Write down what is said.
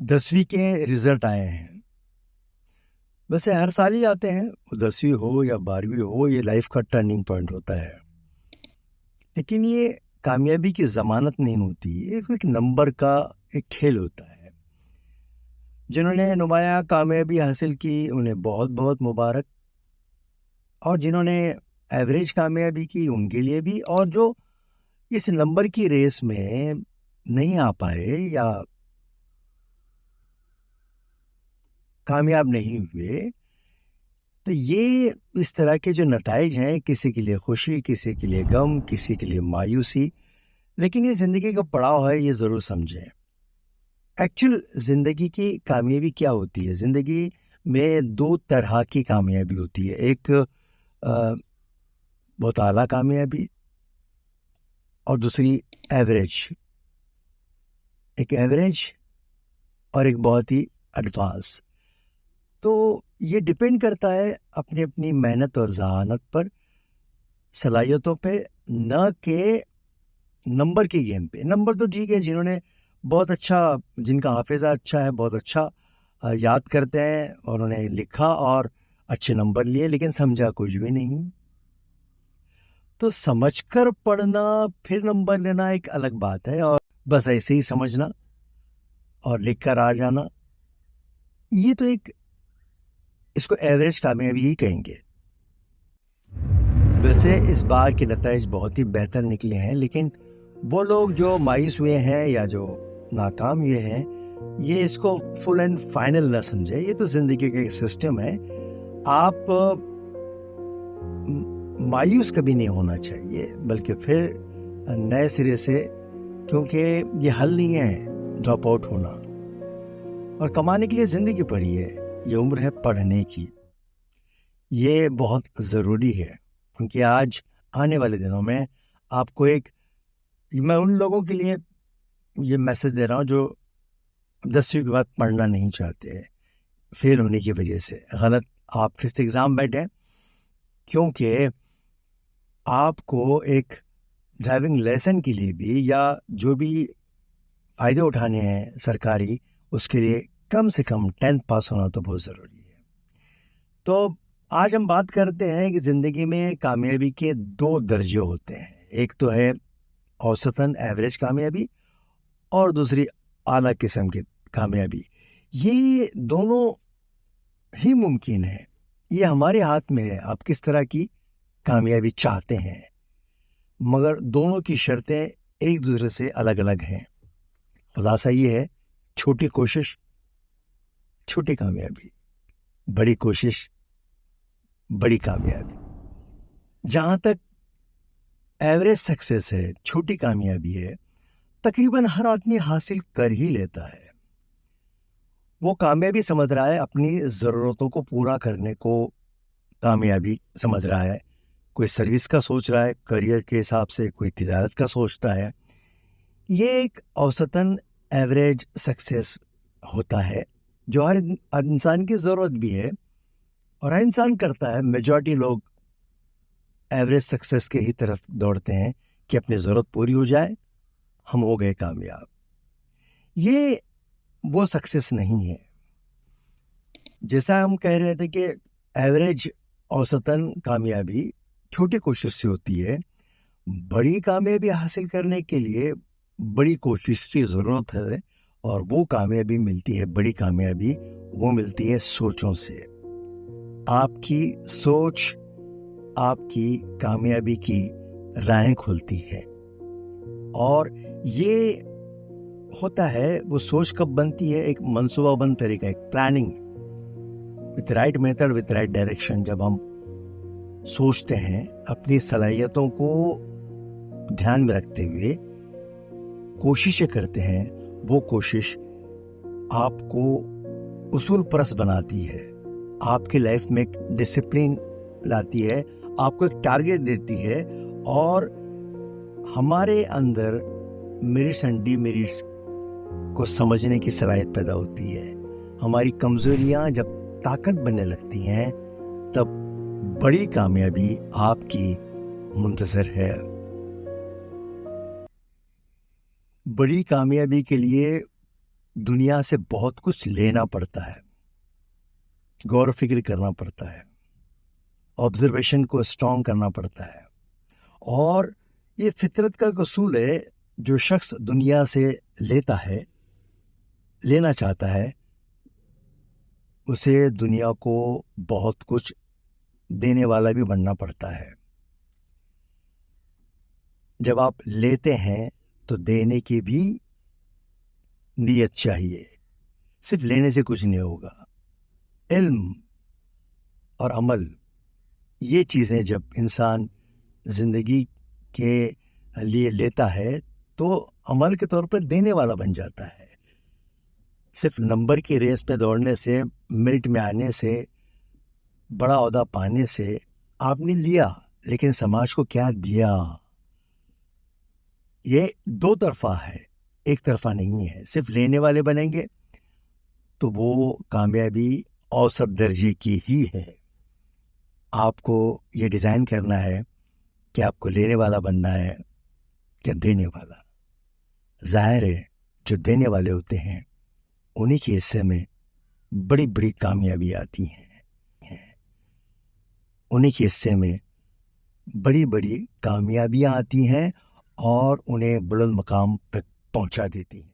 10वीं के रिजल्ट आए हैं। वैसे हर साल ही आते हैं, 10वीं हो या 12वीं हो, ये लाइफ का टर्निंग पॉइंट होता है। लेकिन ये कामयाबी की ज़मानत नहीं होती, ये एक नंबर का एक खेल होता है। जिन्होंने नुमाया कामयाबी हासिल की उन्हें बहुत बहुत मुबारक, और जिन्होंने एवरेज कामयाबी की उनके लिए भी, और जो इस नंबर की रेस में नहीं आ पाए या कामयाब नहीं हुए, तो ये इस तरह के जो नताइज हैं, किसी के लिए खुशी, किसी के लिए गम, किसी के लिए मायूसी, लेकिन ये ज़िंदगी का पड़ाव है, ये ज़रूर समझें। एक्चुअल ज़िंदगी की कामयाबी क्या होती है? ज़िंदगी में दो तरह की कामयाबी होती है। एक बहुत आला कामयाबी, और दूसरी एवरेज। एक एवरेज और एक बहुत ही एडवांस। तो ये डिपेंड करता है अपनी अपनी मेहनत और ज़हानत पर, सलाहियतों पे, न कि नंबर की गेम पे। नंबर तो ठीक है, जिन्होंने बहुत अच्छा, जिनका हाफिज़ा अच्छा है, बहुत अच्छा याद करते हैं, और उन्हें लिखा और अच्छे नंबर लिए, लेकिन समझा कुछ भी नहीं। तो समझकर पढ़ना फिर नंबर लेना एक अलग बात है, और बस ऐसे ही समझना और लिख कर आ जाना, ये तो एक, इसको एवरेज कामयाबी ही कहेंगे। वैसे इस बार के नताइज बहुत ही बेहतर निकले हैं, लेकिन वो लोग जो मायूस हुए हैं या जो नाकाम हुए हैं, ये इसको फुल एंड फाइनल ना समझे। ये तो जिंदगी का एक सिस्टम है। आप मायूस कभी नहीं होना चाहिए, बल्कि फिर नए सिरे से, क्योंकि ये हल नहीं है ड्रॉप आउट होना। और कमाने के लिए जिंदगी पड़ी है, ये उम्र है पढ़ने की, ये बहुत ज़रूरी है। क्योंकि आज आने वाले दिनों में आपको एक, मैं उन लोगों के लिए ये मैसेज दे रहा हूँ जो 10वीं के बाद पढ़ना नहीं चाहते हैं, फेल होने की वजह से, गलत आप फिर से एग्ज़ाम बैठे, क्योंकि आपको एक ड्राइविंग लेसन के लिए भी, या जो भी फ़ायदे उठाने हैं सरकारी, उसके लिए कम से कम 10th पास होना तो बहुत ज़रूरी है। तो आज हम बात करते हैं कि ज़िंदगी में कामयाबी के दो दर्जे होते हैं। एक तो है औसतन एवरेज कामयाबी, और दूसरी आला किस्म की कामयाबी। ये दोनों ही मुमकिन है, ये हमारे हाथ में है आप किस तरह की कामयाबी चाहते हैं। मगर दोनों की शर्तें एक दूसरे से अलग अलग हैं। खुलासा ये है, छोटी कोशिश छोटी कामयाबी, बड़ी कोशिश बड़ी कामयाबी। जहाँ तक एवरेज सक्सेस है, छोटी कामयाबी है, तकरीबन हर आदमी हासिल कर ही लेता है। वो कामयाबी समझ रहा है, अपनी ज़रूरतों को पूरा करने को कामयाबी समझ रहा है। कोई सर्विस का सोच रहा है करियर के हिसाब से, कोई तिजारत का सोचता है। ये एक औसतन एवरेज सक्सेस होता है, जो हर इंसान की ज़रूरत भी है, और हर इंसान करता है। मेजॉरिटी लोग एवरेज सक्सेस के ही तरफ दौड़ते हैं कि अपनी ज़रूरत पूरी हो जाए, हम हो गए कामयाब। ये वो सक्सेस नहीं है। जैसा हम कह रहे थे कि एवरेज, औसतन कामयाबी छोटी कोशिश से होती है। बड़ी कामयाबी हासिल करने के लिए बड़ी कोशिश की ज़रूरत है, और वो कामयाबी मिलती है, बड़ी कामयाबी वो मिलती है सोचों से। आपकी सोच आपकी कामयाबी की राहें खोलती है, और ये होता है, वो सोच कब बनती है? एक मंसूबाबंद तरीका, एक planning with right method, with right direction. जब हम सोचते हैं, अपनी सलाहियतों को ध्यान में रखते हुए कोशिशें करते हैं, वो कोशिश आपको उसूल परस्त बनाती है, आपकी लाइफ में एक डिसिप्लिन लाती है, आपको एक टारगेट देती है, और हमारे अंदर मेरिट्स एंड डीमेरिट्स को समझने की सलाहियत पैदा होती है। हमारी कमजोरियां जब ताकत बनने लगती हैं, तब बड़ी कामयाबी आपकी मुंतजर है। बड़ी कामयाबी के लिए دنیا سے بہت کچھ لینا پڑتا ہے، غور و فکر کرنا پڑتا ہے، آبزرویشن کو اسٹرانگ کرنا پڑتا ہے، اور یہ فطرت کا اصول ہے. جو شخص دنیا سے لینا چاہتا ہے، اسے دنیا کو بہت کچھ دینے والا بھی بننا پڑتا ہے. جب آپ لیتے ہیں تو دینے کی بھی نیت چاہیے. صرف لینے سے کچھ نہیں ہوگا. علم اور عمل، یہ چیزیں جب انسان زندگی کے لیے لیتا ہے تو عمل کے طور پر دینے والا بن جاتا ہے. صرف نمبر کی ریس پہ دوڑنے سے، میرٹ میں آنے سے، بڑا عہدہ پانے سے آپ نے لیا، لیکن سماج کو کیا دیا؟ یہ دو طرفہ ہے، ایک طرفہ نہیں ہے. صرف لینے والے بنیں گے تو وہ کامیابی اوسط درجے کی ہی ہے. آپ کو یہ ڈیزائن کرنا ہے کہ آپ کو لینے والا بننا ہے کہ دینے والا. ظاہر ہے جو دینے والے ہوتے ہیں انہی کے حصے میں بڑی بڑی کامیابی آتی ہیں، انہی کے حصے میں بڑی بڑی کامیابیاں آتی ہیں اور انہیں بلند مقام تک پہنچا دیتی ہیں.